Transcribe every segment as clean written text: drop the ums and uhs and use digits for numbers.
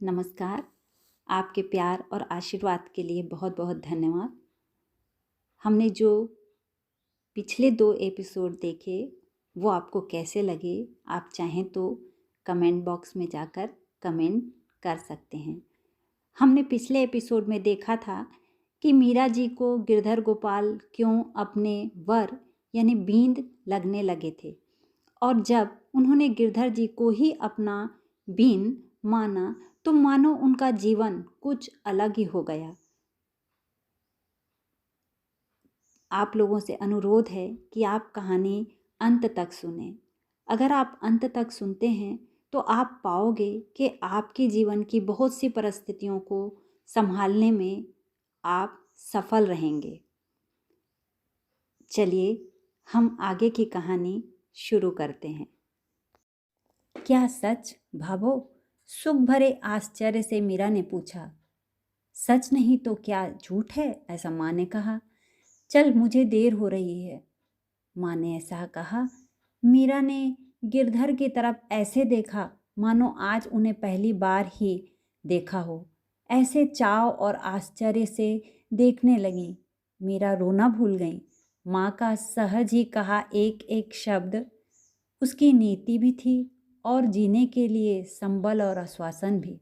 नमस्कार। आपके प्यार और आशीर्वाद के लिए बहुत बहुत धन्यवाद। हमने जो पिछले 2 एपिसोड देखे वो आपको कैसे लगे, आप चाहें तो कमेंट बॉक्स में जाकर कमेंट कर सकते हैं। हमने पिछले एपिसोड में देखा था कि मीरा जी को गिरधर गोपाल क्यों अपने वर यानी बींद लगने लगे थे, और जब उन्होंने गिरधर जी को ही अपना बीन माना तो मानो उनका जीवन कुछ अलग ही हो गया। आप लोगों से अनुरोध है कि आप कहानी अंत तक सुने। अगर आप अंत तक सुनते हैं तो आप पाओगे कि आपके जीवन की बहुत सी परिस्थितियों को संभालने में आप सफल रहेंगे। चलिए हम आगे की कहानी शुरू करते हैं। क्या सच भाभो? सुख भरे आश्चर्य से मीरा ने पूछा। सच नहीं तो क्या झूठ है? ऐसा माँ ने कहा। चल मुझे देर हो रही है। माँ ने ऐसा कहा। मीरा ने गिरधर की तरफ ऐसे देखा मानो आज उन्हें पहली बार ही देखा हो। ऐसे चाव और आश्चर्य से देखने लगी। मीरा रोना भूल गई। माँ का सहज ही कहा एक एक शब्द उसकी नीति भी थी और जीने के लिए संबल और आश्वासन भी।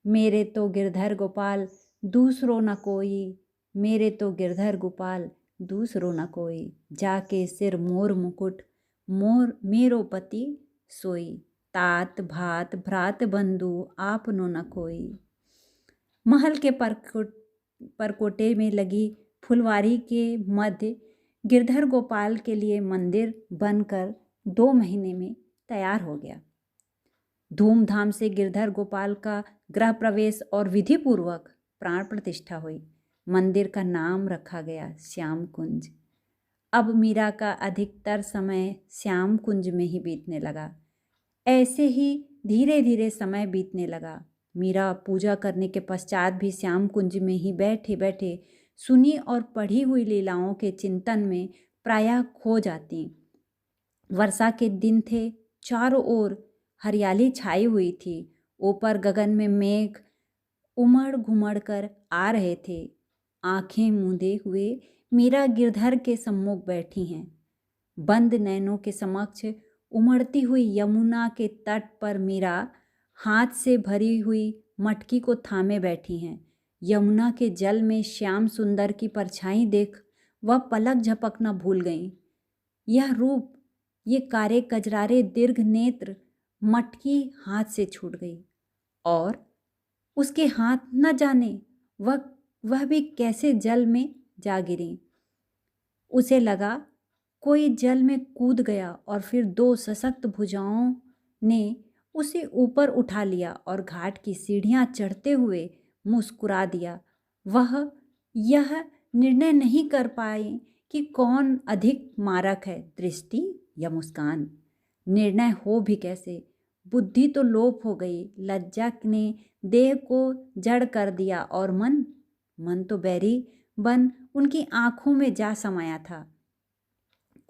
मेरे तो गिरधर गोपाल दूसरो न कोई, मेरे तो गिरधर गोपाल दूसरो न कोई, जाके सिर मोर मुकुट मोर मेरो पति सोई, तात भात भ्रात बंधु आपनो न कोई। महल के परकोटे में लगी फुलवारी के मध्य गिरधर गोपाल के लिए मंदिर बनकर 2 महीने में तैयार हो गया। धूमधाम से गिरधर गोपाल का गृह प्रवेश और विधि पूर्वक प्राण प्रतिष्ठा हुई। मंदिर का नाम रखा गया श्याम कुंज। अब मीरा का अधिकतर समय श्याम कुंज में ही बीतने लगा। ऐसे ही धीरे धीरे समय बीतने लगा। मीरा पूजा करने के पश्चात भी श्याम कुंज में ही बैठे बैठे सुनी और पढ़ी हुई लीलाओं के चिंतन में प्रायः खो जाती। वर्षा के दिन थे, चारों ओर हरियाली छाई हुई थी। ऊपर गगन में मेघ उमड़ घुमड़ कर आ रहे थे। आंखें मूंदे हुए मीरा गिरधर के सम्मुख बैठी हैं। बंद नैनों के समक्ष उमड़ती हुई यमुना के तट पर मीरा हाथ से भरी हुई मटकी को थामे बैठी हैं। यमुना के जल में श्याम सुंदर की परछाई देख वह पलक झपकना भूल गई। यह रूप, ये कारे कजरारे दीर्घ नेत्र, मटकी हाथ से छूट गई और उसके हाथ न जाने वह भी कैसे जल में जा गिरी। उसे लगा कोई जल में कूद गया और फिर 2 सशक्त भुजाओं ने उसे ऊपर उठा लिया और घाट की सीढ़ियां चढ़ते हुए मुस्कुरा दिया। वह यह निर्णय नहीं कर पाए कि कौन अधिक मारक है, दृष्टि या मुस्कान। निर्णय हो भी कैसे? बुद्धि तो लोप हो गई। लज्जा ने देह को जड़ कर दिया और मन तो बैरी बन उनकी आंखों में जा समाया था।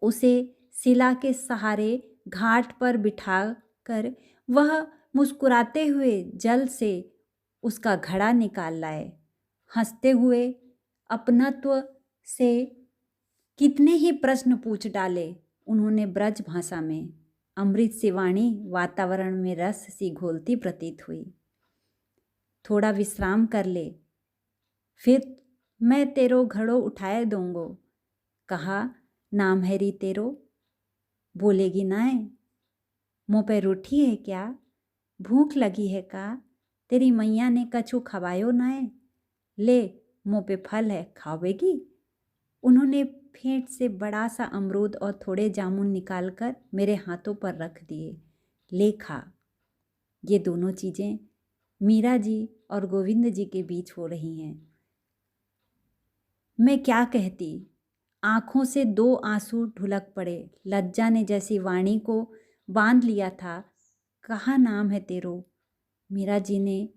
उसे शिला के सहारे घाट पर बिठा कर वह मुस्कुराते हुए जल से उसका घड़ा निकाल लाए। हंसते हुए अपनत्व से कितने ही प्रश्न पूछ डाले उन्होंने ब्रज भाषा में। अमृत सी वाणी वातावरण में रस सी घोलती प्रतीत हुई। थोड़ा विश्राम कर ले, फिर मैं तेरो घड़ो उठाए दूंगो। कहा, नाम है री तेरो, बोलेगी नाय? मुँह पे रूठी है क्या? भूख लगी है का? तेरी मैया ने कछु खवायो नाय? ले, मुँह पे फल है, खावेगी? उन्होंने फेंट से बड़ा सा अमरूद और थोड़े जामुन निकालकर मेरे हाथों पर रख दिए। ले खा। ये दोनों चीज़ें मीरा जी और गोविंद जी के बीच हो रही हैं। मैं क्या कहती? आँखों से 2 आंसू ढुलक पड़े। लज्जा ने जैसी वाणी को बांध लिया था। कहा, नाम है तेरो? मीरा जी ने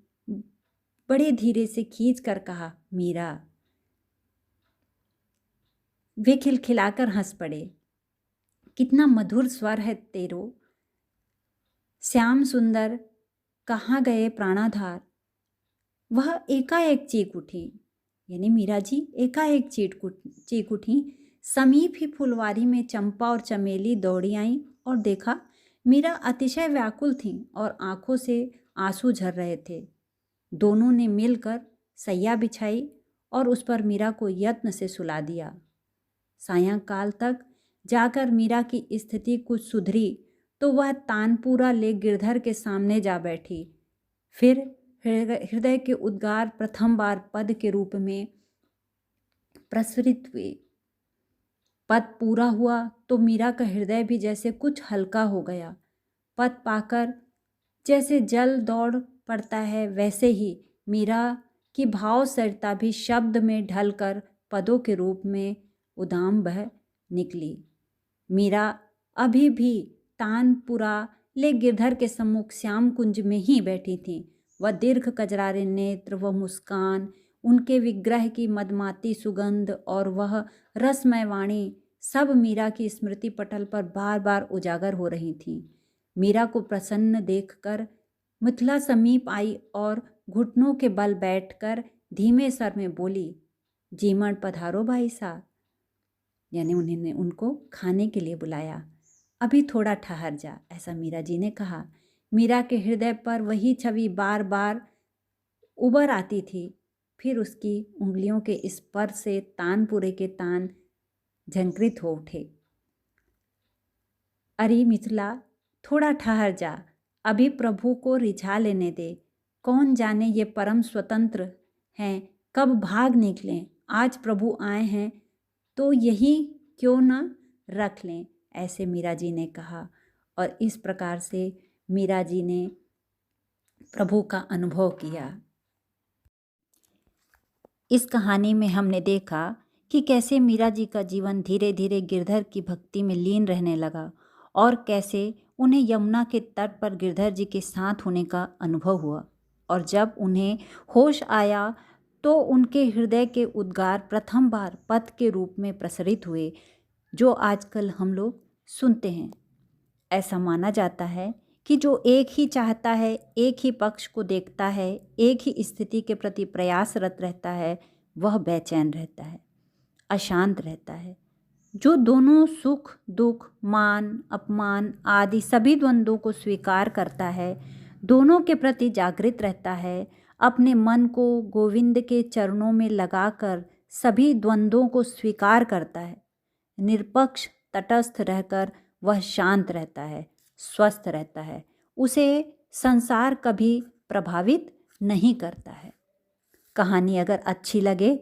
बड़े धीरे से खींच कर कहा, मीरा। वे खिलखिलाकर हंस पड़े। कितना मधुर स्वर है तेरो। श्याम सुंदर, कहाँ गए प्राणाधार? वह एकाएक चीख उठी, यानी मीरा जी एकाएक चीख उठी। समीप ही फुलवारी में चंपा और चमेली दौड़ी आईं और देखा मीरा अतिशय व्याकुल थीं और आंखों से आंसू झर रहे थे। दोनों ने मिलकर सैया बिछाई और उस पर मीरा को यत्न से सुला दिया। सायंकाल तक जाकर मीरा की स्थिति कुछ सुधरी तो वह तानपूरा ले गिरधर के सामने जा बैठी। फिर हृदय के उद्गार प्रथम बार पद के रूप में प्रसरित हुए। पद पूरा हुआ तो मीरा का हृदय भी जैसे कुछ हल्का हो गया। पद पाकर जैसे जल दौड़ पड़ता है, वैसे ही मीरा की भाव सरिता भी शब्द में ढलकर पदों के रूप में उदाम बह निकली। मीरा अभी भी तानपुरा ले गिरधर के सम्मुख श्याम कुंज में ही बैठी थी। वह दीर्घ कजरारे नेत्र, वह मुस्कान, उनके विग्रह की मदमाती सुगंध और वह रसमय वाणी सब मीरा की स्मृति पटल पर बार बार उजागर हो रही थीं। मीरा को प्रसन्न देखकर मिथिला समीप आई और घुटनों के बल बैठकर धीमे स्वर में बोली, जीमण पधारो भाई साहब। यानी उन्होंने उनको खाने के लिए बुलाया। अभी थोड़ा ठहर जा, ऐसा मीरा जी ने कहा। मीरा के हृदय पर वही छवि बार बार उबर आती थी। फिर उसकी उंगलियों के स्पर्श से तानपुरे के तान झंकृत हो उठे। अरे मिथिला, थोड़ा ठहर जा, अभी प्रभु को रिझा लेने दे। कौन जाने ये परम स्वतंत्र हैं, कब भाग निकलें। आज प्रभु आए हैं तो यही क्यों ना रख लें, ऐसे मीरा जी ने कहा। और इस प्रकार से मीरा जी ने प्रभु का अनुभव किया। इस कहानी में हमने देखा कि कैसे मीरा जी का जीवन धीरे धीरे गिरधर की भक्ति में लीन रहने लगा और कैसे उन्हें यमुना के तट पर गिरधर जी के साथ होने का अनुभव हुआ। और जब उन्हें होश आया तो उनके हृदय के उद्गार प्रथम बार पद के रूप में प्रसरित हुए, जो आजकल हम लोग सुनते हैं। ऐसा माना जाता है कि जो एक ही चाहता है, एक ही पक्ष को देखता है, एक ही स्थिति के प्रति प्रयासरत रहता है, वह बेचैन रहता है, अशांत रहता है। जो दोनों सुख दुख, मान अपमान आदि सभी द्वंद्वों को स्वीकार करता है, दोनों के प्रति जागृत रहता है, अपने मन को गोविंद के चरणों में लगाकर सभी द्वंद्वों को स्वीकार करता है, निरपक्ष तटस्थ रहकर वह शांत रहता है, स्वस्थ रहता है। उसे संसार कभी प्रभावित नहीं करता है। कहानी अगर अच्छी लगे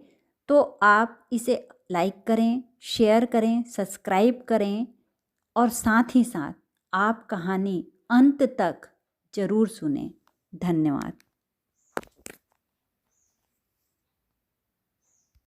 तो आप इसे लाइक करें, शेयर करें, सब्सक्राइब करें और साथ ही साथ आप कहानी अंत तक जरूर सुनें। धन्यवाद।